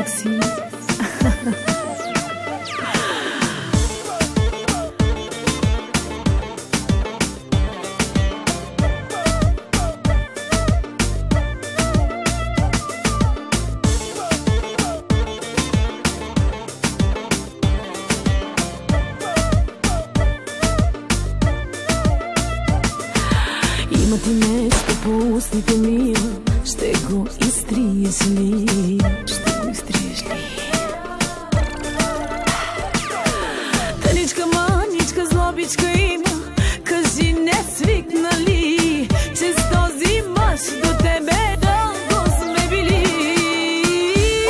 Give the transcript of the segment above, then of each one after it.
такси. Има ти нещо по устните ми, ще го изтриеш ли? Ще го изтриеш ли? Таничка, маничка, злобичка има, кажи не свикна ли, че с този мъж до тебе дълго сме били.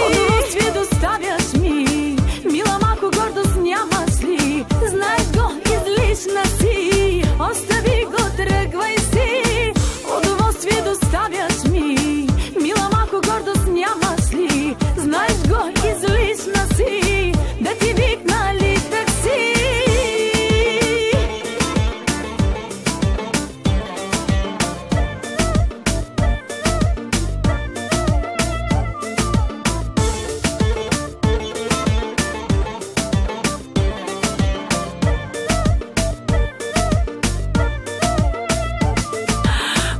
Удоволствие доставяш ми, мила, малко гордост нямаш ли? Знаеш го, излишна си, остави го, тръгвай си. Удоволствие доставяш ми, мила, малко гордост нямаш ли? Знаеш го, излишна си, да ти викна ли такси?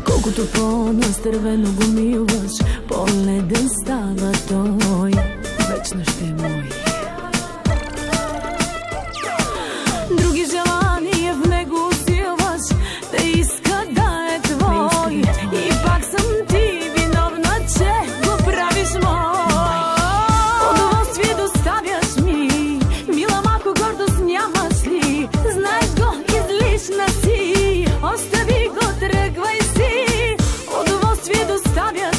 Колкото по-настървено го милваш, по-леден става той, вечно ще е мой. Други желания в него усилваш, да иска да е твой. И пак съм ти виновна, че го правиш мой. Удоволствие доставяш ми, мила, малко гордост нямаш ли? Знаеш го, излишна си, остави го, тръгвай си. Удоволствие доставяш